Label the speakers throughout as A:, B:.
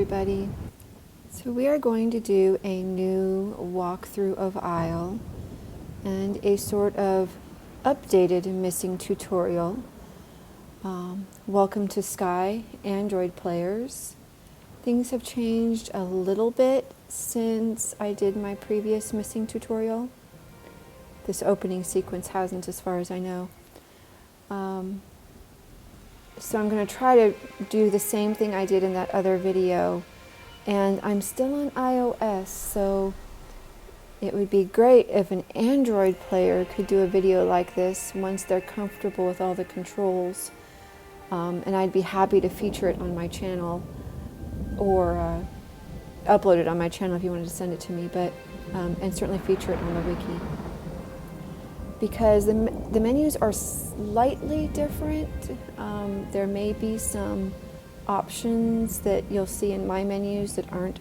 A: everybody. So we are going to do a new walkthrough of Isle and a sort of updated missing tutorial. Welcome to Sky, Android players. Things have changed a little bit since I did my previous missing tutorial. This opening sequence hasn't, as far as I know. So I'm going to try to do the same thing I did in that other video. And I'm still on iOS, so it would be great if an Android player could do a video like this once they're comfortable with all the controls. And I'd be happy to feature it on my channel or upload it on my channel if you wanted to send it to me, but and certainly feature it on the wiki. Because the menus are slightly different. There may be some options that you'll see in my menus that aren't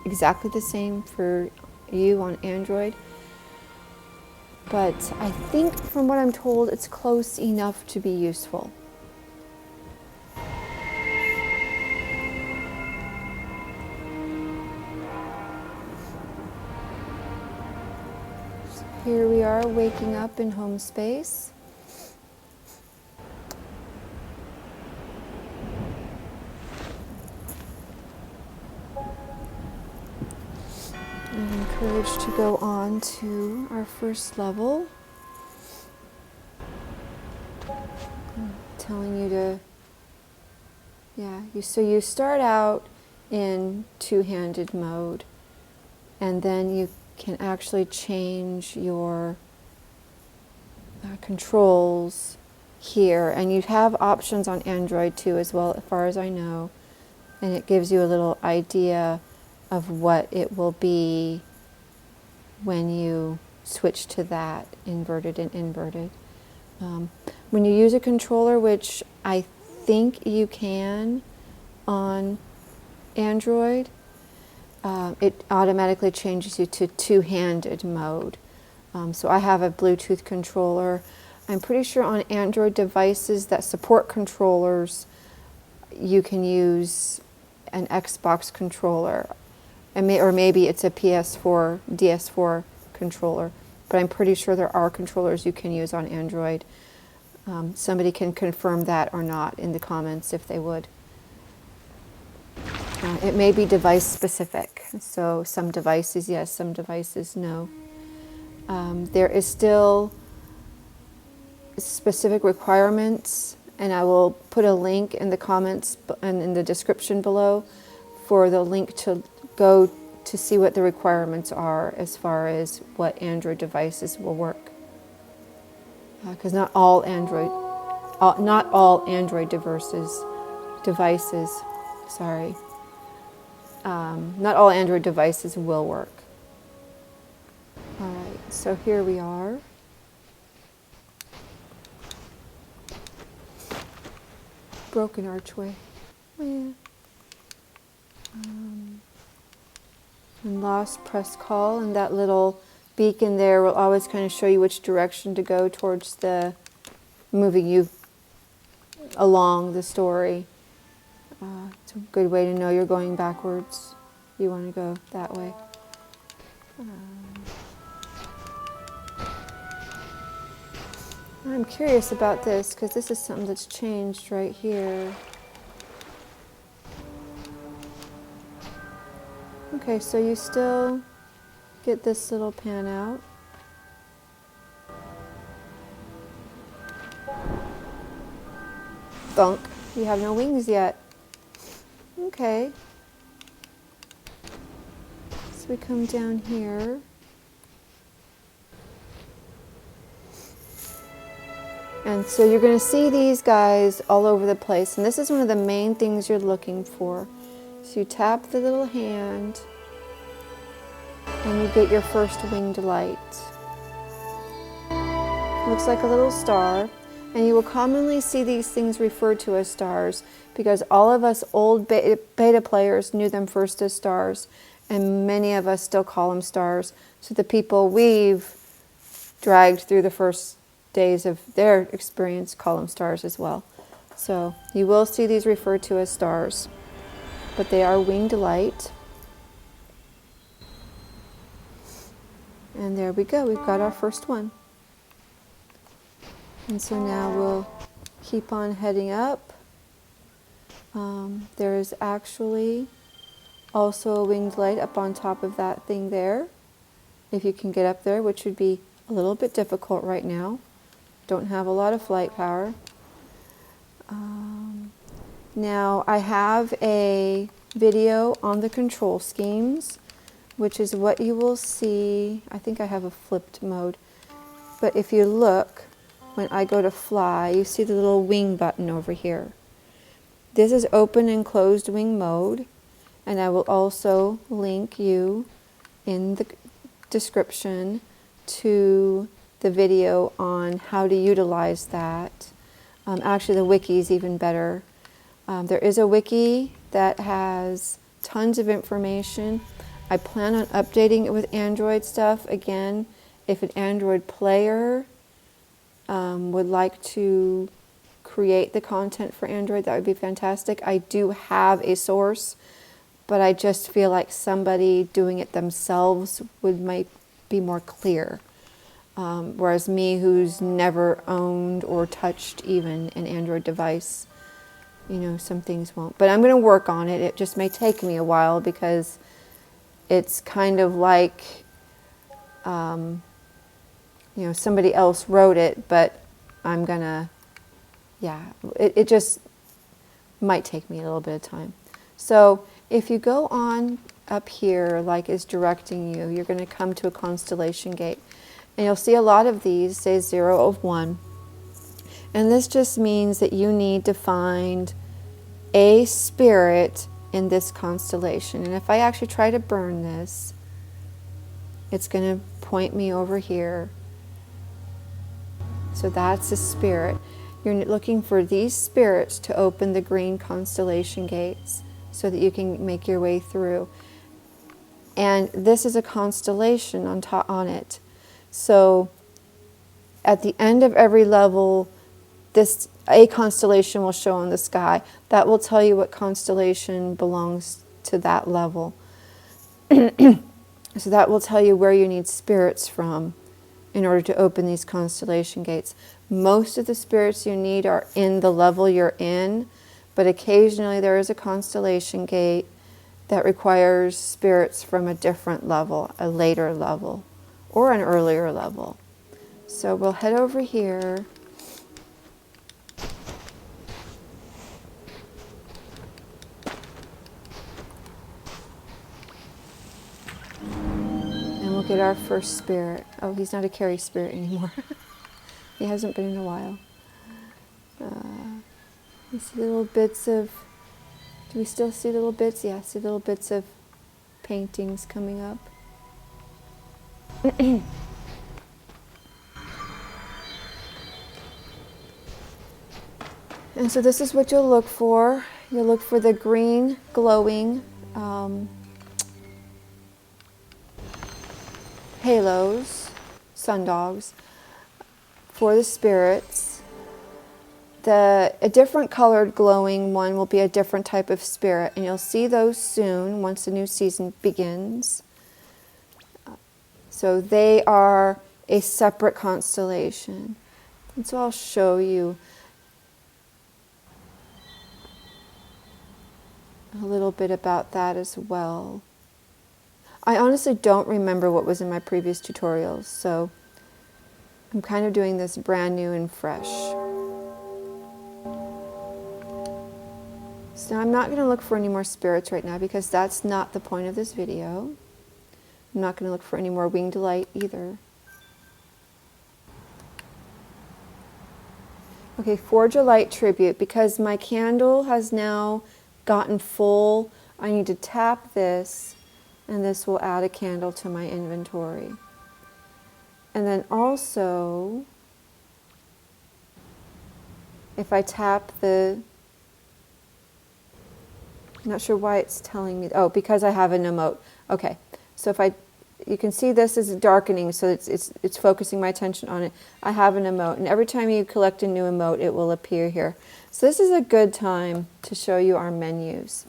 A: exactly the same for you on Android. But I think from what I'm told, it's close enough to be useful. Here we are waking up in home space. I'm encouraged to go on to our first level. I'm telling you to, so you start out in two-handed mode, and then you can actually change your controls here, and you have options on Android too as well, as far as I know, and it gives you a little idea of what it will be when you switch to that, inverted and inverted. When you use a controller, which I think you can on Android, it automatically changes you to two-handed mode. So I have a Bluetooth controller. I'm pretty sure on Android devices that support controllers, you can use an Xbox controller. Or maybe it's a PS4, DS4 controller. But I'm pretty sure there are controllers you can use on Android. Somebody can confirm that or not in the comments if they would. It may be device specific, so some devices yes, some devices no. There is still specific requirements, and I will put a link in the comments and in the description below for the link to go to see what the requirements are as far as what Android devices will work. Because not all Android devices, sorry. Not all Android devices will work. Alright, so here we are. Broken archway. Yeah. And lost press call, and that little beacon there will always kind of show you which direction to go towards moving you along the story. It's a good way to know you're going backwards. You want to go that way. I'm curious about this because this is something that's changed right here. Okay, so you still get this little pan out. Thunk. You have no wings yet. Okay. So we come down here. And so you're going to see these guys all over the place. And this is one of the main things you're looking for. So you tap the little hand and you get your first winged light. Looks like a little star. And you will commonly see these things referred to as stars because all of us old beta players knew them first as stars, and many of us still call them stars. So the people we've dragged through the first days of their experience call them stars as well. So you will see these referred to as stars. but they are winged light. And there we go, we've got our first one. And so now we'll keep on heading up. There is actually also a winged light up on top of that thing there, if you can get up there, which would be a little bit difficult right now. Don't have a lot of flight power. Now I have a video on the control schemes, which is what you will see. I think I have a flipped mode, but if you look, when I go to fly, you see the little wing button over here. This is open and closed wing mode, and I will also link you in the description to the video on how to utilize that. Actually, the wiki is even better. There is a wiki that has tons of information. I plan on updating it with Android stuff. Again, if an Android player would like to create the content for Android, that would be fantastic. I do have a source, but I just feel like somebody doing it themselves might be more clear. Whereas me, who's never owned or touched even an Android device, you know, some things won't. But I'm going to work on it. It just may take me a while because it's kind of like, you know, somebody else wrote it, but I'm going to, yeah, it just might take me a little bit of time. So if you go on up here, like is directing you, you're going to come to a constellation gate. And you'll see a lot of these say 0 of 1. And this just means that you need to find a spirit in this constellation. And if I actually try to burn this, it's going to point me over here. So that's a spirit. You're looking for these spirits to open the green constellation gates so that you can make your way through. And this is a constellation on it. So at the end of every level, a constellation will show in the sky. That will tell you what constellation belongs to that level. So that will tell you where you need spirits from in order to open these constellation gates. Most of the spirits you need are in the level you're in, but occasionally there is a constellation gate that requires spirits from a different level, a later level, or an earlier level. So we'll head over here. And we'll get our first spirit. Oh, he's not a carry spirit anymore. He hasn't been in a while. You see little bits of, do we still see little bits? Yeah, see little bits of paintings coming up. And so this is what you'll look for. You'll look for the green glowing halos, sundogs, for the spirits. A different colored glowing one will be a different type of spirit, and you'll see those soon once the new season begins. So they are a separate constellation. And so I'll show you a little bit about that as well. I honestly don't remember what was in my previous tutorials, so I'm kind of doing this brand new and fresh. So I'm not going to look for any more spirits right now because that's not the point of this video. I'm not going to look for any more winged light either. Okay, Forge a Light Tribute. Because my candle has now gotten full, I need to tap this, and this will add a candle to my inventory. And then also, if I tap I'm not sure why it's telling me, oh, because I have an emote. Okay, so you can see this is darkening, so it's focusing my attention on it. I have an emote, and every time you collect a new emote, it will appear here. So this is a good time to show you our menus.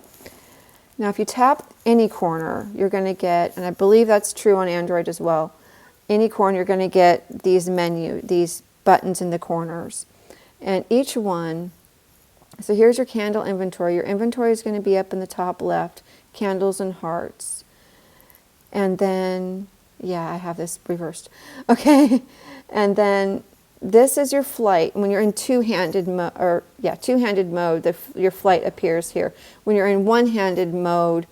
A: Now if you tap any corner, you're going to get, and I believe that's true on Android as well, any corner you're going to get these these buttons in the corners. And each one, so here's your candle inventory. Your inventory is going to be up in the top left, candles and hearts. And then, yeah, I have this reversed. Okay, and then this is your flight. When you're in two-handed mode, your flight appears here. When you're in one-handed mode,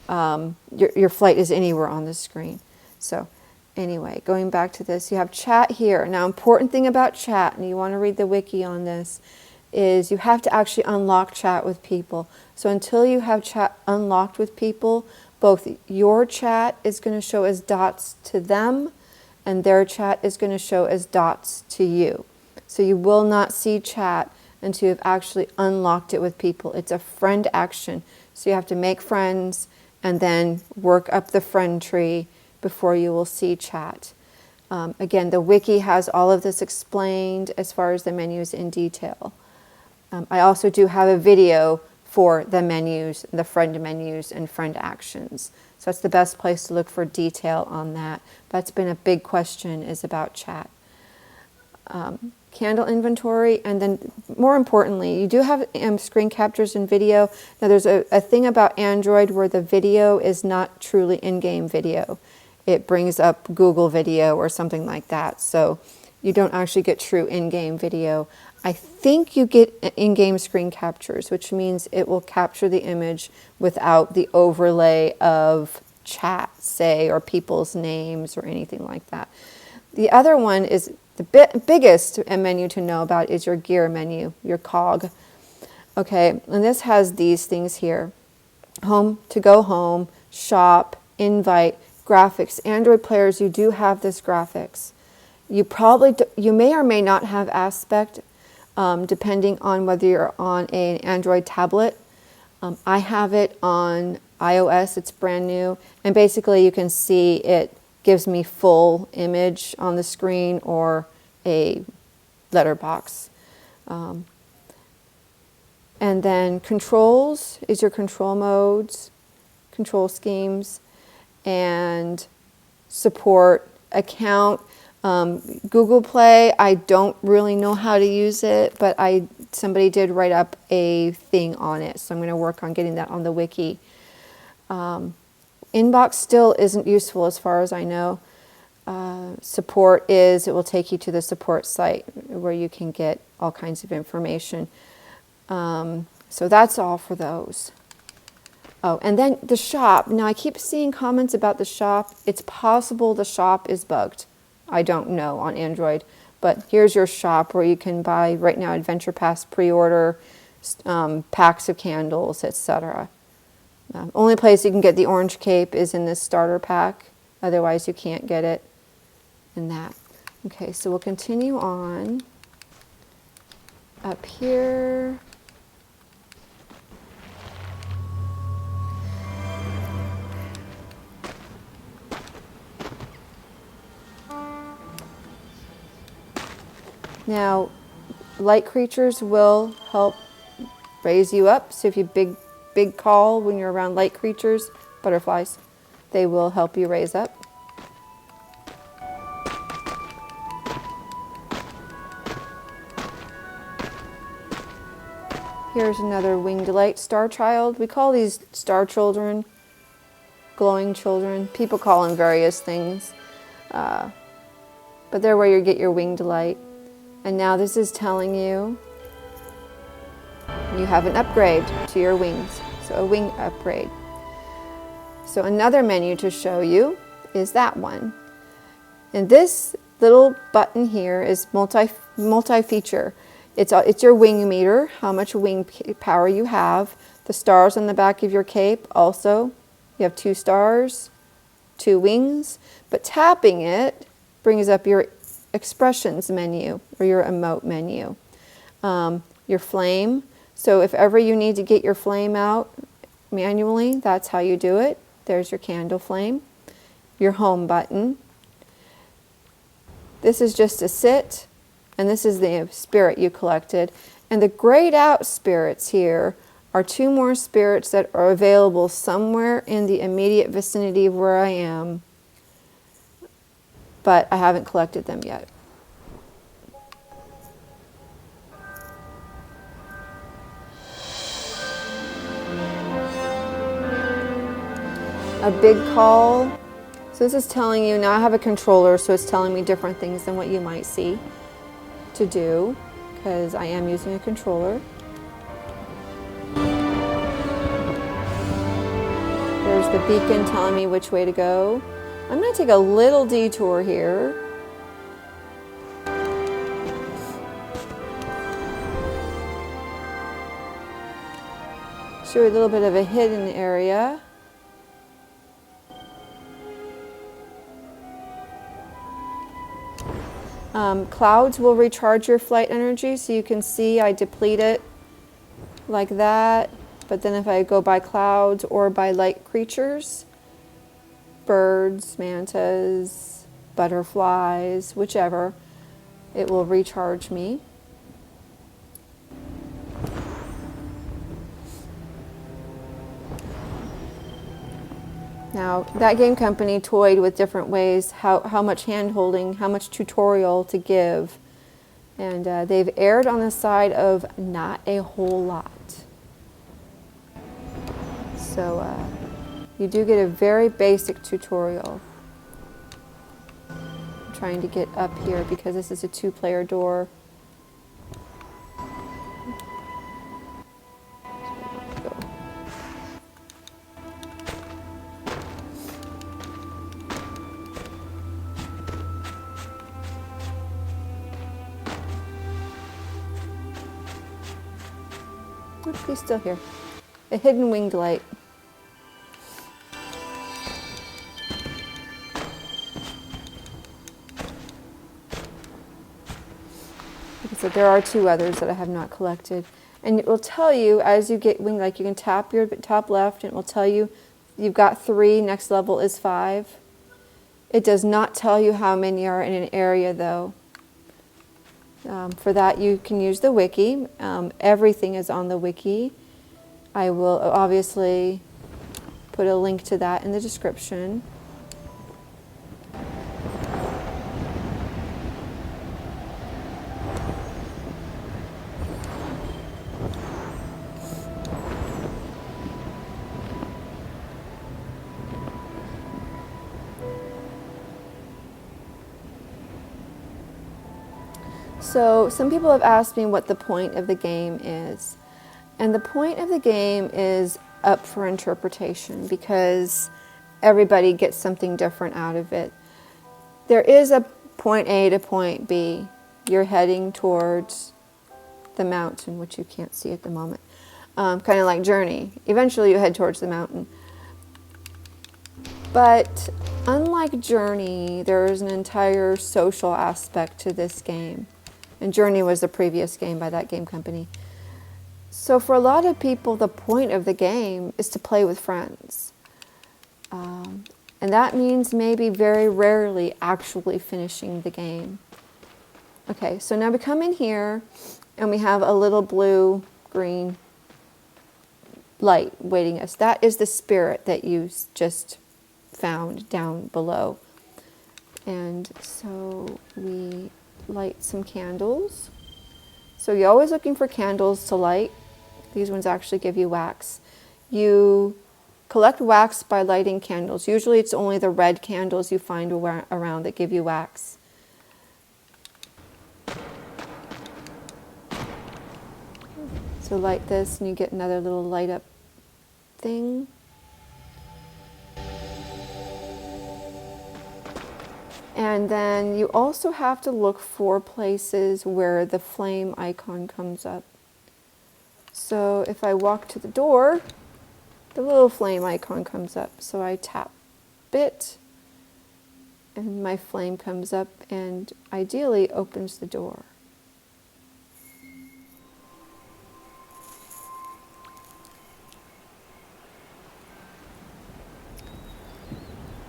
A: your flight is anywhere on the screen. So anyway, going back to this, you have chat here. Now, important thing about chat, and you want to read the wiki on this, is you have to actually unlock chat with people. So until you have chat unlocked with people, both your chat is going to show as dots to them, and their chat is going to show as dots to you. So you will not see chat until you've actually unlocked it with people. It's a friend action. So you have to make friends and then work up the friend tree before you will see chat. Again, the wiki has all of this explained as far as the menus in detail. I also do have a video for the menus, the friend menus and friend actions. So that's the best place to look for detail on that. That's been a big question, is about chat. Candle inventory, and then more importantly, you do have screen captures and video. Now there's a thing about Android where the video is not truly in-game video. It brings up Google video or something like that. So you don't actually get true in-game video. I think you get in-game screen captures, which means it will capture the image without the overlay of chat, say, or people's names or anything like that. The other one is the biggest menu to know about is your gear menu, your cog. Okay, and this has these things here. Home, to go home, shop, invite, graphics. Android players, you do have this graphics. You may or may not have aspect, depending on whether you're on an Android tablet. I have it on iOS, it's brand new, and basically you can see it gives me full image on the screen or a letterbox. And then controls is your control modes, control schemes, and support, account. Google Play, I don't really know how to use it, but somebody did write up a thing on it, so I'm going to work on getting that on the wiki. Inbox still isn't useful as far as I know. Support it will take you to the support site where you can get all kinds of information. So that's all for those. Oh, and then the shop. Now I keep seeing comments about the shop. It's possible the shop is bugged. I don't know on Android, but here's your shop where you can buy right now Adventure Pass pre-order, packs of candles, etc. Only place you can get the orange cape is in this starter pack. Otherwise you can't get it in that. Okay, so we'll continue on up here. Now, light creatures will help raise you up. So if you big call when you're around light creatures, butterflies, they will help you raise up. Here's another winged light star child. We call these star children, glowing children. People call them various things, but they're where you get your winged light. And now this is telling you you have an upgrade to your wings, so a wing upgrade. So another menu to show you is that one. And this little button here is multi-feature. It's your wing meter, how much wing power you have. The stars on the back of your cape also. You have 2 stars, 2 wings, but tapping it brings up your expressions menu or your emote menu. Your flame. So if ever you need to get your flame out manually, that's how you do it. There's your candle flame. Your home button. This is just a sit, and this is the spirit you collected. And the grayed out spirits here are 2 more spirits that are available somewhere in the immediate vicinity of where I am, but I haven't collected them yet. A big call. So this is telling you, now I have a controller, so it's telling me different things than what you might see to do, because I am using a controller. There's the beacon telling me which way to go. I'm going to take a little detour here. Show you a little bit of a hidden area. Clouds will recharge your flight energy, so you can see I deplete it like that. But then if I go by clouds or by light creatures, birds, mantas, butterflies, whichever, it will recharge me. Now, that game company toyed with different ways, how much hand-holding, how much tutorial to give. And they've erred on the side of not a whole lot. So you do get a very basic tutorial. I'm trying to get up here because this is a 2-player door. Oops, he's still here. A hidden winged light. Like I said, there are 2 others that I have not collected. And it will tell you as you get winged, like you can tap your top left and it will tell you you've got 3, next level is 5. It does not tell you how many are in an area though. For that you can use the wiki. Everything is on the wiki. I will obviously put a link to that in the description. So some people have asked me what the point of the game is. And the point of the game is up for interpretation because everybody gets something different out of it. There is a point A to point B. You're heading towards the mountain, which you can't see at the moment. Kind of like Journey. Eventually you head towards the mountain. But unlike Journey, there is an entire social aspect to this game. And Journey was the previous game by that game company. So for a lot of people, the point of the game is to play with friends. And that means maybe very rarely actually finishing the game. Okay, so now we come in here and we have a little blue-green light waiting us. That is the spirit that you just found down below. And so we light some candles. So you're always looking for candles to light. These ones actually give you wax. You collect wax by lighting candles. Usually it's only the red candles you find around that give you wax. So light this and you get another little light up thing. And then you also have to look for places where the flame icon comes up. So if I walk to the door, the little flame icon comes up. So I tap it, and my flame comes up and ideally opens the door.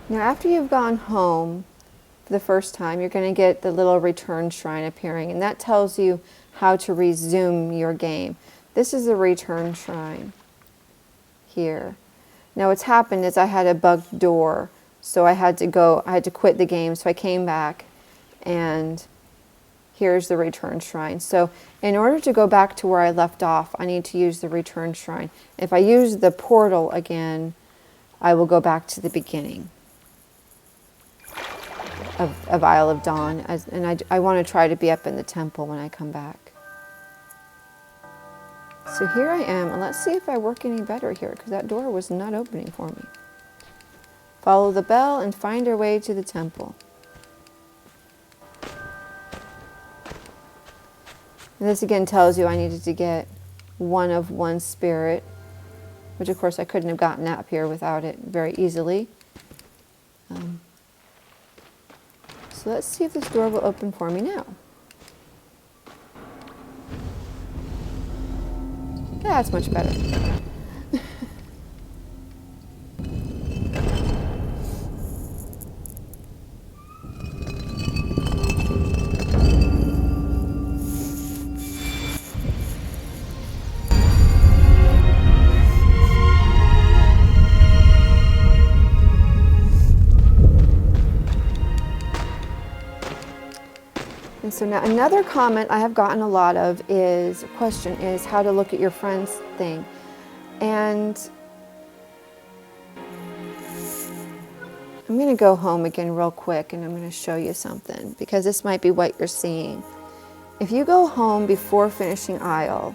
A: Now after you've gone home, for the first time, you're going to get the little return shrine appearing, and that tells you how to resume your game. This is the return shrine here. Now what's happened is I had a bugged door, so I had to quit the game, so I came back, and here's the return shrine. So in order to go back to where I left off, I need to use the return shrine. If I use the portal again, I will go back to the beginning of Isle of Dawn, and I want to try to be up in the temple when I come back. So here I am, and let's see if I work any better here, because that door was not opening for me. Follow the bell and find our way to the temple. And this again tells you I needed to get one of one spirit, which of course I couldn't have gotten up here without it very easily. So let's see if this door will open for me now. Yeah, that's much better. And so now another comment I have gotten a lot of is, question is how to look at your friend's thing. And I'm going to go home again real quick, and I'm going to show you something, because this might be what you're seeing. If you go home before finishing Isle,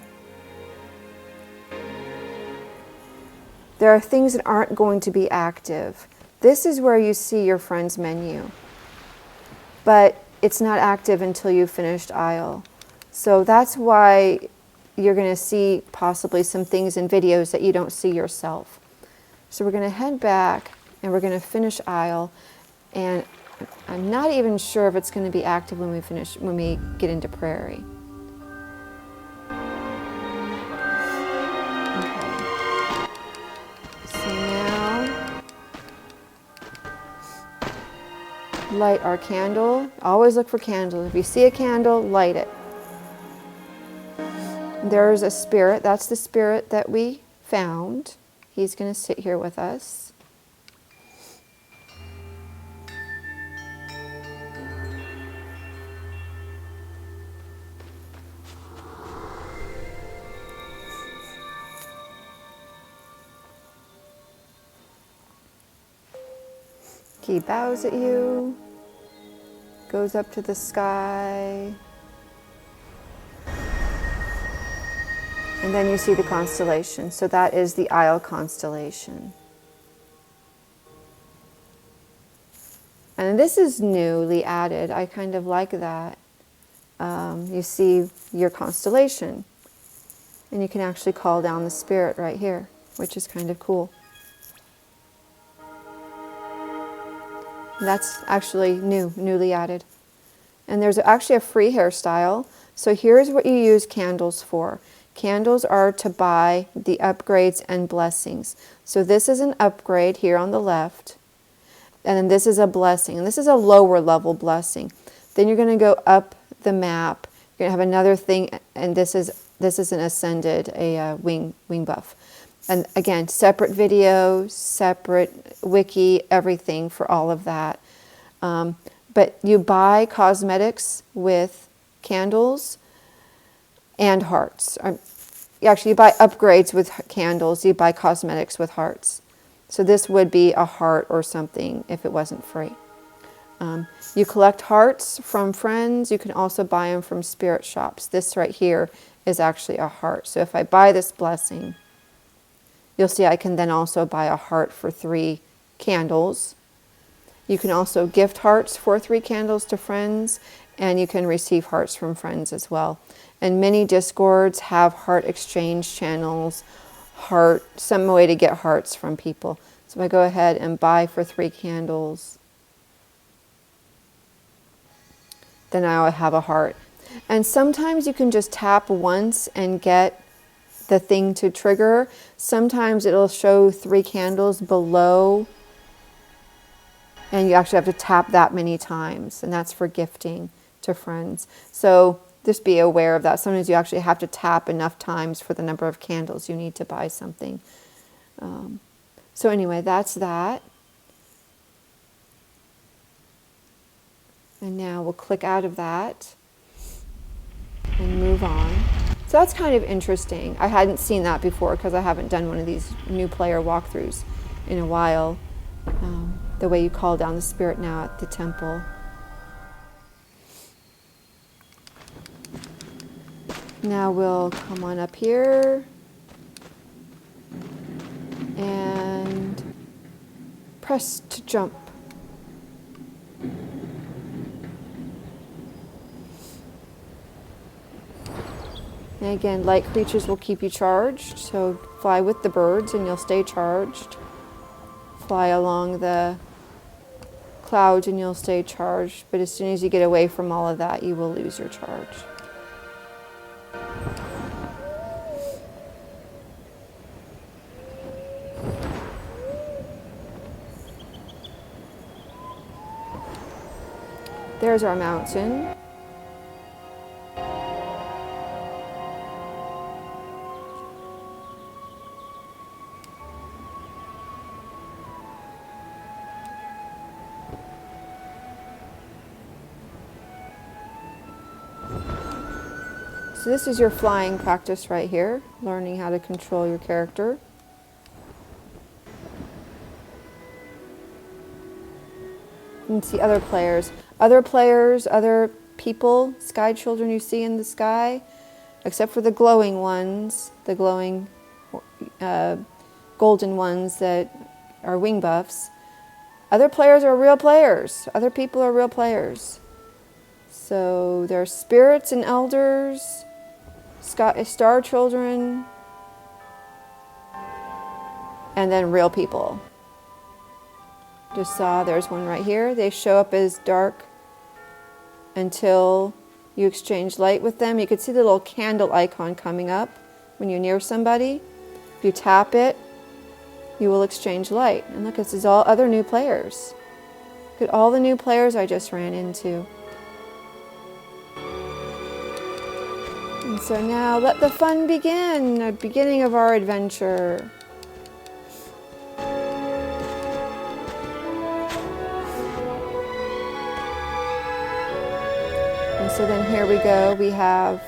A: there are things that aren't going to be active. This is where you see your friend's menu. But it's not active until you've finished Isle. So that's why you're going to see possibly some things in videos that you don't see yourself. So we're going to head back and we're going to finish Isle, and I'm not even sure if it's going to be active when we get into Prairie. Okay. So now light our candle. Always look for candles. If you see a candle, light it. There's a spirit. That's the spirit that we found. He's going to sit here with us. He bows at you, goes up to the sky, and then you see the constellation. So that is the Isle constellation. And this is newly added. I kind of like that. You see your constellation, and you can actually call down the spirit right here, which is kind of cool. That's actually newly added. And there's actually a free hairstyle. So here's what you use candles for. Candles are to buy the upgrades and blessings. So this is an upgrade here on the left. And then this is a blessing. And this is a lower level blessing. Then you're going to go up the map. You're going to have another thing. And this is an ascended, a wing buff. And again, separate video, separate wiki, everything for all of that. But you buy cosmetics with candles and hearts. Actually, you buy upgrades with candles. You buy cosmetics with hearts. So this would be a heart or something if it wasn't free. You collect hearts from friends. You can also buy them from spirit shops. This right here is actually a heart. So if I buy this blessing, you'll see I can then also buy a heart for 3 candles. You can also gift hearts for 3 candles to friends, and you can receive hearts from friends as well. And many Discords have heart exchange channels, some way to get hearts from people. So if I go ahead and buy for 3 candles, then I will have a heart. And sometimes you can just tap once and get the thing to trigger. Sometimes it'll show 3 candles below, and you actually have to tap that many times, and that's for gifting to friends. So just be aware of that. Sometimes you actually have to tap enough times for the number of candles you need to buy something. So anyway, that's that. And now we'll click out of that and move on. So that's kind of interesting. I hadn't seen that before because I haven't done one of these new player walkthroughs in a while. The way you call down the spirit now at the temple. Now we'll come on up here and press to jump. And again, light creatures will keep you charged, so fly with the birds and you'll stay charged. Fly along the clouds and you'll stay charged, but as soon as you get away from all of that, you will lose your charge. There's our mountain. So this is your flying practice right here, learning how to control your character. You can see other players, other people, sky children you see in the sky, except for the glowing ones, the glowing golden ones that are wing buffs. Other players are real players. Other people are real players. So there are spirits and elders, star children, and then real people. Just saw there's one right here. They show up as dark until you exchange light with them. You can see the little candle icon coming up when you're near somebody. If you tap it, you will exchange light. And look, this is all other new players. Look at all the new players I just ran into. And so now let the fun begin, the beginning of our adventure. And so then here we go, we have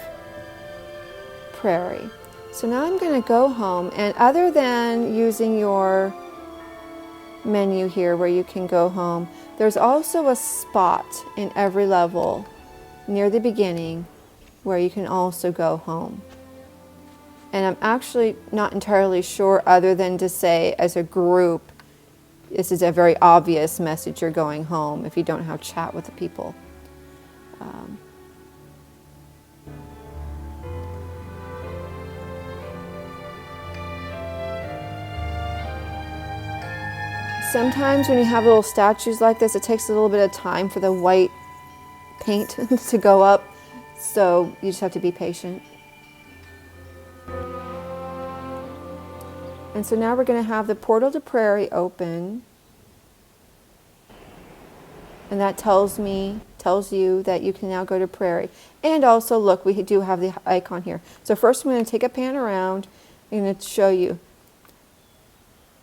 A: Prairie. So now I'm going to go home, and other than using your menu here where you can go home, there's also a spot in every level near the beginning where you can also go home. And I'm actually not entirely sure, other than to say as a group, this is a very obvious message, you're going home if you don't have chat with the people. Sometimes when you have little statues like this, it takes a little bit of time for the white paint to go up, so you just have to be patient. And so now we're going to have the portal to Prairie open, and that tells you that you can now go to Prairie. And also, look, we do have the icon here. So first I'm going to take a pan around. I'm going to show you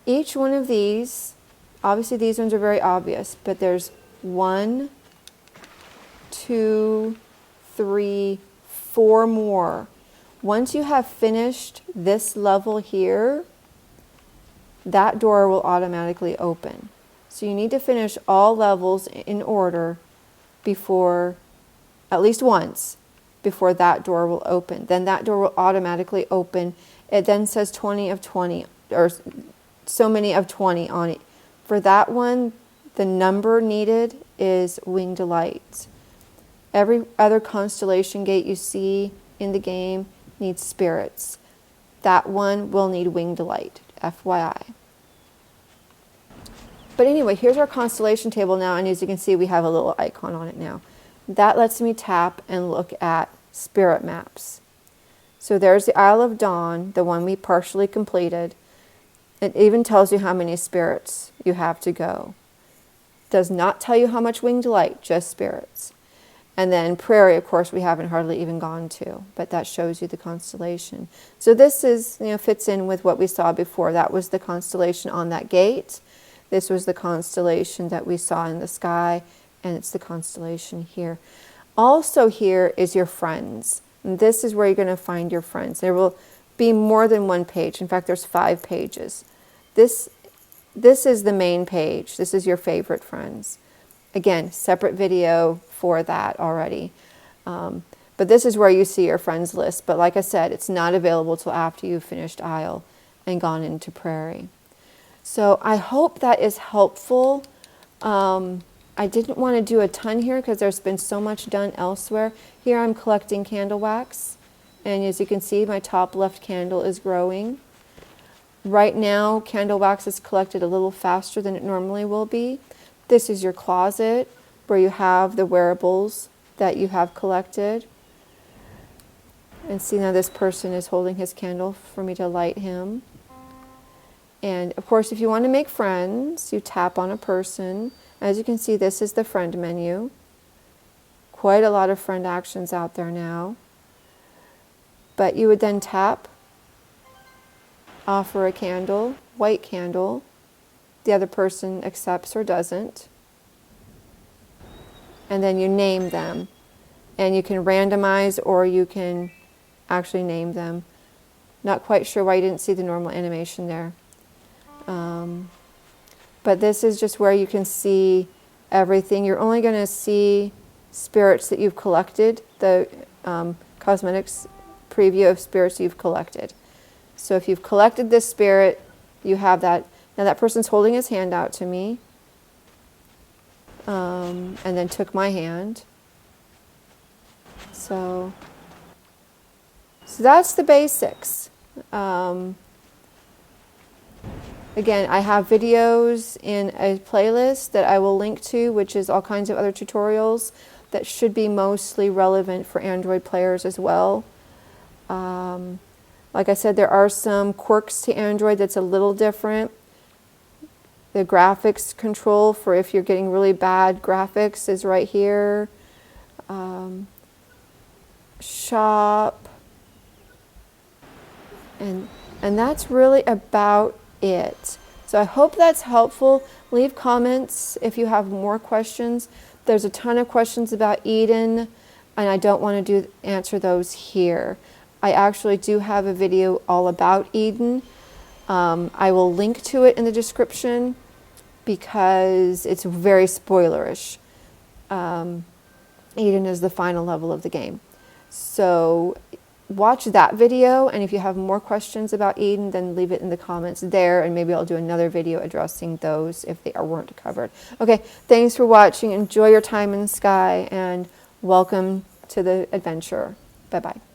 A: each one of these. Obviously these ones are very obvious, but there's 1, 2, 3, 4 more. Once you have finished this level here, that door will automatically open. So you need to finish all levels in order before, at least once, before that door will open. Then that door will automatically open. It then says 20 of 20, or so many of 20 on it. For that one, the number needed is Winged Light. Every other constellation gate you see in the game needs spirits. That one will need Winged Light, FYI. But anyway, here's our constellation table now, and as you can see, we have a little icon on it now. That lets me tap and look at spirit maps. So there's the Isle of Dawn, the one we partially completed. It even tells you how many spirits you have to go. It does not tell you how much Winged Light, just spirits. And then Prairie, of course, we haven't hardly even gone to, but that shows you the constellation. So this is, fits in with what we saw before. That was the constellation on that gate. This was the constellation that we saw in the sky, and it's the constellation here. Also here is your friends. And this is where you're going to find your friends. There will be more than one page. In fact, there's 5 pages. This is the main page. This is your favorite friends. Again, separate video for that already. But this is where you see your friends list. But like I said, it's not available till after you've finished Isle and gone into Prairie. So I hope that is helpful. I didn't want to do a ton here because there's been so much done elsewhere. Here I'm collecting candle wax. And as you can see, my top left candle is growing. Right now, candle wax is collected a little faster than it normally will be. This is your closet where you have the wearables that you have collected. And see, now this person is holding his candle for me to light him. And of course, if you want to make friends, you tap on a person. As you can see, this is the friend menu. Quite a lot of friend actions out there now. But you would then tap, offer a candle, white candle. The other person accepts or doesn't. And then you name them. And you can randomize or you can actually name them. Not quite sure why you didn't see the normal animation there. But this is just where you can see everything. You're only going to see spirits that you've collected, the cosmetics preview of spirits you've collected. So if you've collected this spirit, you have that. Now that person's holding his hand out to me, and then took my hand. So that's the basics. Again, I have videos in a playlist that I will link to, which is all kinds of other tutorials that should be mostly relevant for Android players as well. Like I said, there are some quirks to Android that's a little different. The graphics control for if you're getting really bad graphics is right here. Shop. And that's really about it. So I hope that's helpful. Leave comments if you have more questions. There's a ton of questions about Eden, and I don't want to answer those here. I actually do have a video all about Eden. I will link to it in the description because it's very spoilerish. Eden is the final level of the game. So watch that video, and if you have more questions about Eden, then leave it in the comments there, and maybe I'll do another video addressing those if they weren't covered. Okay, thanks for watching. Enjoy your time in the sky, and welcome to the adventure. Bye-bye.